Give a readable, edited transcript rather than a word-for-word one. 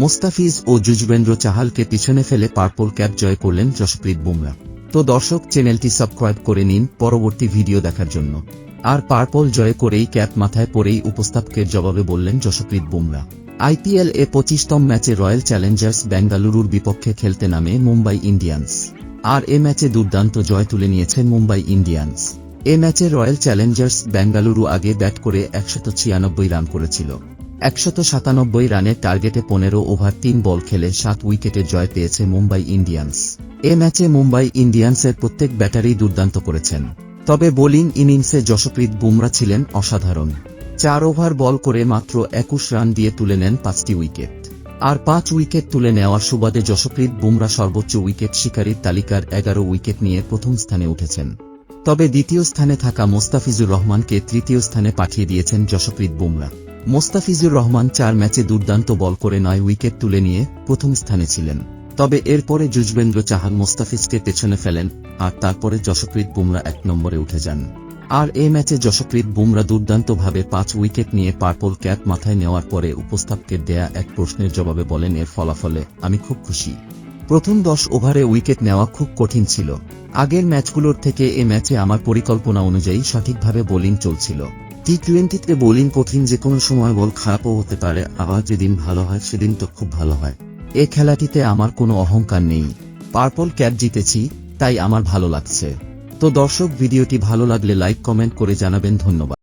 মোস্তাফিজ ও যুজবেন্দ্র চাহালকে পিছনে ফেলে purple cap জয় করলেন যশপ্রীত বুমরা। তো দর্শক, চ্যানেলটি সাবস্ক্রাইব করে নিন পরবর্তী ভিডিও দেখার জন্য। আর পার্পল জয় করেই ক্যাপ মাথায় পরেই উপস্থাপকের জবাবে বললেন যশপ্রীত বুমরা। আইপিএল এ 25তম ম্যাচে রয়্যাল চ্যালেঞ্জার্স বেঙ্গালুরুর বিপক্ষে খেলতে নামে মুম্বাই ইন্ডিয়ান্স। আর এ ম্যাচে দুর্দান্ত জয় তুলে নিয়েছে মুম্বাই ইন্ডিয়ান্স। এ ম্যাচে রয়্যাল চ্যালেঞ্জার্স বেঙ্গালুরু আগে ব্যাট করে 196 রান করেছিল। 197 রানের টার্গেটে 15 ওভার 3 বল খেলে 7 উইকেটে জয় পেয়েছে মুম্বাই ইন্ডিয়ান্স। এ ম্যাচে মুম্বাই ইন্ডিয়ান্সের প্রত্যেক ব্যাটারই দুর্দান্ত করেছেন। তবে বোলিং ইনিংসে যশপ্রীত বুমরা ছিলেন অসাধারণ। 4 ওভার বল করে মাত্র 21 রান দিয়ে তুলে নেন 5টি উইকেট। আর 5 উইকেট তুলে নেওয়ার সুবাদে যশপ্রীত বুমরা সর্বোচ্চ উইকেট শিকারীর তালিকার 11 উইকেট নিয়ে প্রথম স্থানে উঠেছেন। তবে দ্বিতীয় স্থানে থাকা মোস্তাফিজুর রহমানকে তৃতীয় স্থানে পাঠিয়ে দিয়েছেন যশপ্রীত বুমরা। মোস্তাফিজুর রহমান 4 ম্যাচে দুর্দান্ত বল করে 9 উইকেট তুলে নিয়ে প্রথম স্থানে ছিলেন। তবে এরপরে যুজবেন্দ্র চাহাল মোস্তাফিজকে পেছনে ফেলেন আর তারপরে যশপ্রীত বুমরা 1 নম্বরে উঠে যান। আর এই ম্যাচে যশপ্রীত বুমরা দুর্দান্তভাবে 5 উইকেট নিয়ে পার্পল ক্যাপ মাথায় নেওয়ার পরে উপস্থাপকের দেয়া এক প্রশ্নের জবাবে বলেন, এর ফলাফলে আমি খুব খুশি। প্রথম 10 ওভারে উইকেট নেওয়া খুব কঠিন ছিল। আগের ম্যাচগুলোর থেকে এ ম্যাচে আমার পরিকল্পনা অনুযায়ী সঠিকভাবে বোলিং চলছিল। টি-20তে বোলিং কঠিন, যে কোনো সময় বল খারাপও হতে পারে, আবার যেদিন ভালো হয় সেদিন তো খুব ভালো হয়। এ খেলাটিতে আমার কোনো অহংকার নেই। পার্পল ক্যাপ জিতেছি, তাই আমার ভালো লাগছে। তো দর্শক, ভিডিওটি ভালো লাগলে লাইক কমেন্ট করে জানাবেন। ধন্যবাদ।